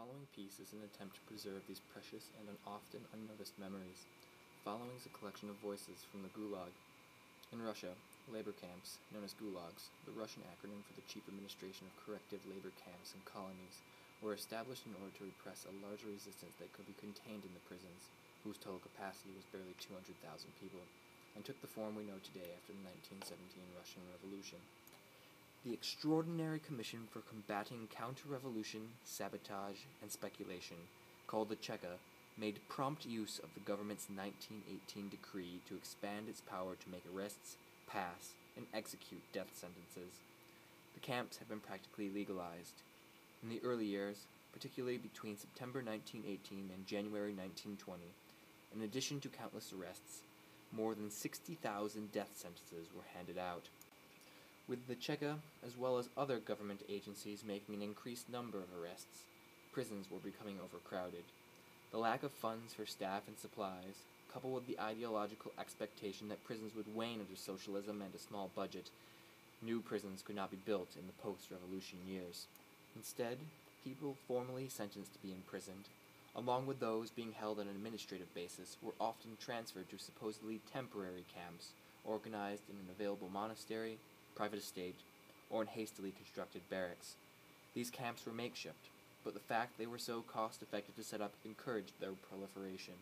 following piece is an attempt to preserve these precious and often unnoticed memories. The following is a collection of voices from the Gulag. In Russia, labor camps, known as Gulags, the Russian acronym for the Chief Administration of Corrective Labor Camps and Colonies, were established in order to repress a larger resistance that could be contained in the prisons, whose total capacity was barely 200,000 people, and took the form we know today after the 1917 Russian Revolution. The Extraordinary Commission for Combating Counter-Revolution, Sabotage, and Speculation, called the Cheka, made prompt use of the government's 1918 decree to expand its power to make arrests, pass, and execute death sentences. The camps have been practically legalized. In the early years, particularly between September 1918 and January 1920, in addition to countless arrests, more than 60,000 death sentences were handed out. With the Cheka, as well as other government agencies making an increased number of arrests, prisons were becoming overcrowded. The lack of funds for staff and supplies, coupled with the ideological expectation that prisons would wane under socialism and a small budget, new prisons could not be built in the post-revolution years. Instead, people formally sentenced to be imprisoned, along with those being held on an administrative basis, were often transferred to supposedly temporary camps, organized in an available monastery, private estate, or in hastily constructed barracks. These camps were makeshift, but the fact they were so cost-effective to set up encouraged their proliferation.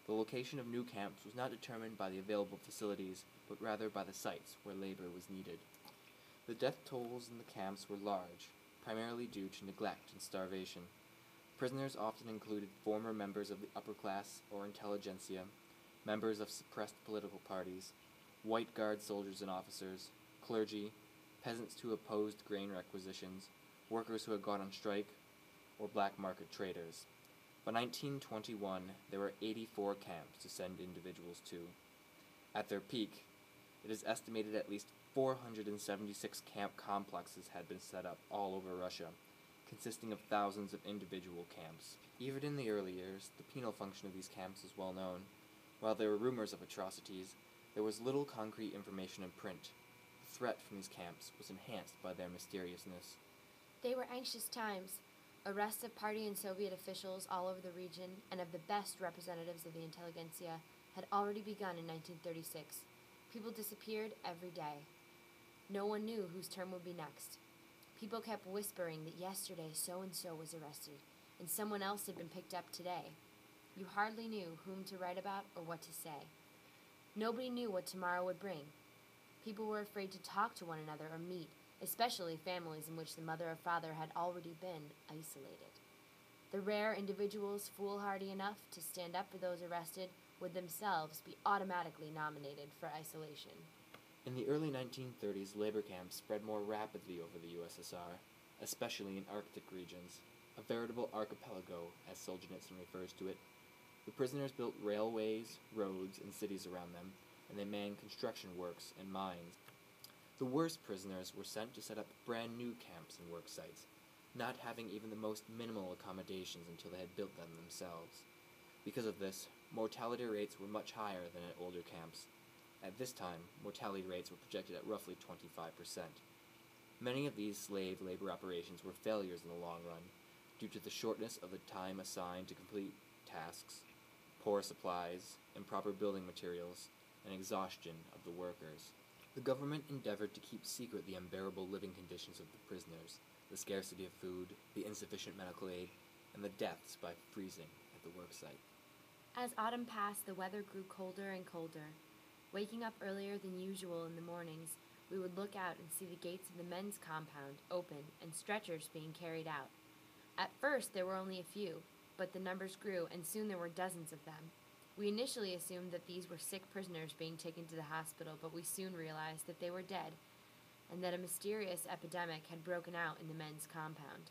The location of new camps was not determined by the available facilities, but rather by the sites where labor was needed. The death tolls in the camps were large, primarily due to neglect and starvation. Prisoners often included former members of the upper class or intelligentsia, members of suppressed political parties, white guard soldiers and officers, clergy, peasants who opposed grain requisitions, workers who had gone on strike, or black market traders. By 1921, there were 84 camps to send individuals to. At their peak, it is estimated at least 476 camp complexes had been set up all over Russia, consisting of thousands of individual camps. Even in the early years, the penal function of these camps was well known. While there were rumors of atrocities, there was little concrete information in print. The threat from these camps was enhanced by their mysteriousness. They were anxious times. Arrests of party and Soviet officials all over the region and of the best representatives of the intelligentsia had already begun in 1936. People disappeared every day. No one knew whose turn would be next. People kept whispering that yesterday so-and-so was arrested, and someone else had been picked up today. You hardly knew whom to write about or what to say. Nobody knew what tomorrow would bring. People were afraid to talk to one another or meet, especially families in which the mother or father had already been isolated. The rare individuals foolhardy enough to stand up for those arrested would themselves be automatically nominated for isolation. In the early 1930s, labor camps spread more rapidly over the USSR, especially in Arctic regions, a veritable archipelago, as Solzhenitsyn refers to it. The prisoners built railways, roads, and cities around them, and they manned construction works and mines. The worst prisoners were sent to set up brand new camps and work sites, not having even the most minimal accommodations until they had built them themselves. Because of this, mortality rates were much higher than at older camps. At this time, mortality rates were projected at roughly 25%. Many of these slave labor operations were failures in the long run, due to the shortness of the time assigned to complete tasks, poor supplies, improper building materials, and exhaustion of the workers. The government endeavored to keep secret the unbearable living conditions of the prisoners, the scarcity of food, the insufficient medical aid, and the deaths by freezing at the worksite. As autumn passed, the weather grew colder and colder. Waking up earlier than usual in the mornings, we would look out and see the gates of the men's compound open and stretchers being carried out. At first there were only a few, but the numbers grew and soon there were dozens of them. We initially assumed that these were sick prisoners being taken to the hospital, but we soon realized that they were dead, and that a mysterious epidemic had broken out in the men's compound.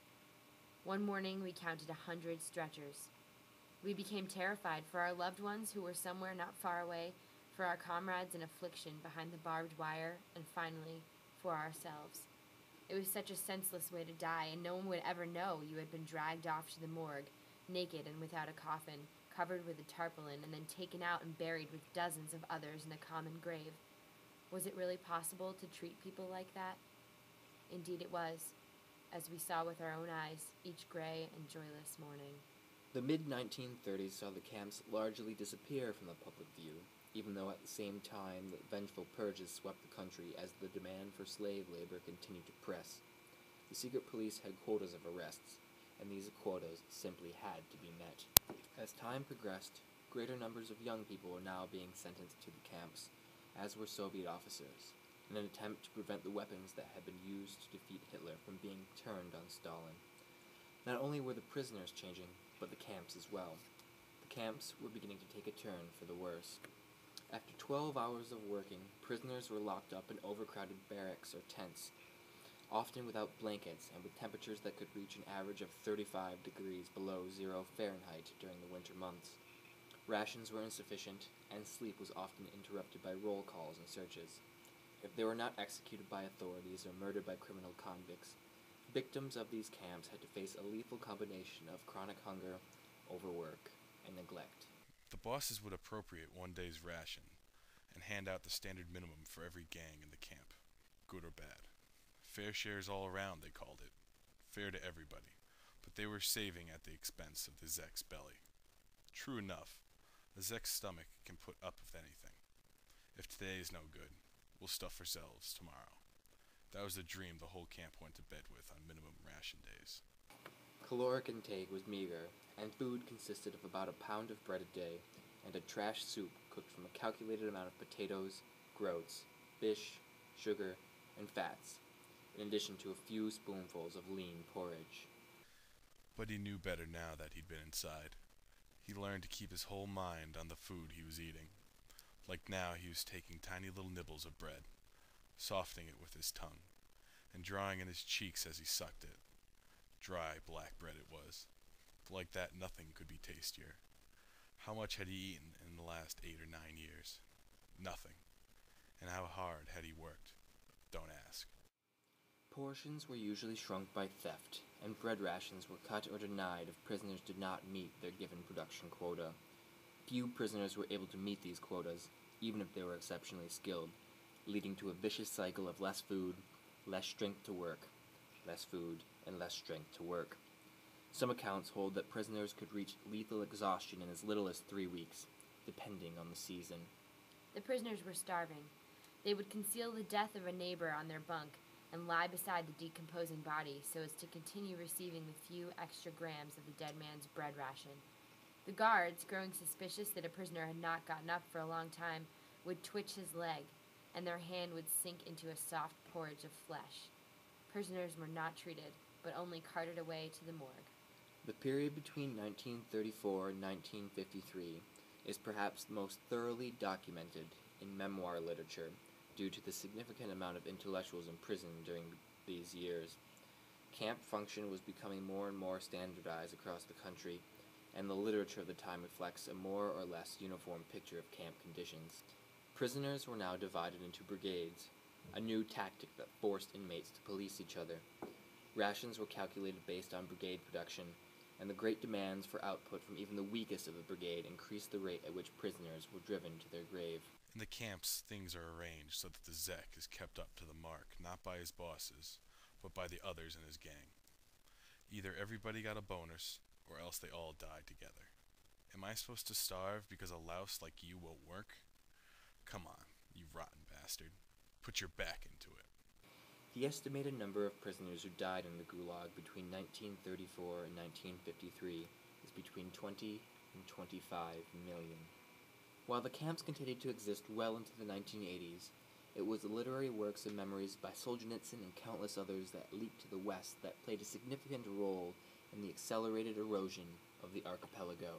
One morning we counted 100 stretchers. We became terrified for our loved ones who were somewhere not far away, for our comrades in affliction behind the barbed wire, and finally, for ourselves. It was such a senseless way to die, and no one would ever know you had been dragged off to the morgue, naked and without a coffin, covered with a tarpaulin, and then taken out and buried with dozens of others in a common grave. Was it really possible to treat people like that? Indeed it was. as we saw with our own eyes each gray and joyless morning. The mid-1930s saw the camps largely disappear from the public view, even though at the same time the vengeful purges swept the country as the demand for slave labor continued to press. The secret police had quotas of arrests, and these quotas simply had to be met. As time progressed, greater numbers of young people were now being sentenced to the camps, as were Soviet officers, in an attempt to prevent the weapons that had been used to defeat Hitler from being turned on Stalin. Not only were the prisoners changing, but the camps as well. The camps were beginning to take a turn for the worse. After 12 hours of working, prisoners were locked up in overcrowded barracks or tents, often without blankets and with temperatures that could reach an average of 35 degrees below 0 Fahrenheit during the winter months. Rations were insufficient, and sleep was often interrupted by roll calls and searches. If they were not executed by authorities or murdered by criminal convicts, victims of these camps had to face a lethal combination of chronic hunger, overwork, and neglect. The bosses would appropriate one day's ration and hand out the standard minimum for every gang in the camp, good or bad. Fair shares all around, they called it. Fair to everybody, but they were saving at the expense of the Zek's belly. True enough, the Zek's stomach can put up with anything. If today is no good, we'll stuff ourselves tomorrow. That was the dream the whole camp went to bed with on minimum ration days. Caloric intake was meager, and food consisted of about a pound of bread a day and a trash soup cooked from a calculated amount of potatoes, groats, fish, sugar, and fats, in addition to a few spoonfuls of lean porridge. But he knew better now that he'd been inside. He learned to keep his whole mind on the food he was eating. Like now he was taking tiny little nibbles of bread, softening it with his tongue, and drawing in his cheeks as he sucked it. Dry, black bread it was. But like that, nothing could be tastier. How much had he eaten in the last 8 or 9 years? Nothing. And how hard had he worked? Don't ask. Portions were usually shrunk by theft, and bread rations were cut or denied if prisoners did not meet their given production quota. Few prisoners were able to meet these quotas, even if they were exceptionally skilled, leading to a vicious cycle of less food, less strength to work, less food, and less strength to work. Some accounts hold that prisoners could reach lethal exhaustion in as little as 3 weeks, depending on the season. The prisoners were starving. They would conceal the death of a neighbor on their bunk and lie beside the decomposing body so as to continue receiving the few extra grams of the dead man's bread ration. The guards, growing suspicious that a prisoner had not gotten up for a long time, would twitch his leg, and their hand would sink into a soft porridge of flesh. Prisoners were not treated, but only carted away to the morgue. The period between 1934 and 1953 is perhaps the most thoroughly documented in memoir literature due to the significant amount of intellectuals imprisoned during these years. Camp function was becoming more and more standardized across the country, and the literature of the time reflects a more or less uniform picture of camp conditions. Prisoners were now divided into brigades, a new tactic that forced inmates to police each other. Rations were calculated based on brigade production, and the great demands for output from even the weakest of the brigade increased the rate at which prisoners were driven to their grave. In the camps, things are arranged so that the Zek is kept up to the mark, not by his bosses, but by the others in his gang. Either everybody got a bonus, or else they all died together. Am I supposed to starve because a louse like you won't work? Come on, you rotten bastard. Put your back into it. The estimated number of prisoners who died in the Gulag between 1934 and 1953 is between 20 and 25 million. While the camps continued to exist well into the 1980s, it was the literary works and memories by Solzhenitsyn and countless others that leaped to the west that played a significant role in the accelerated erosion of the archipelago.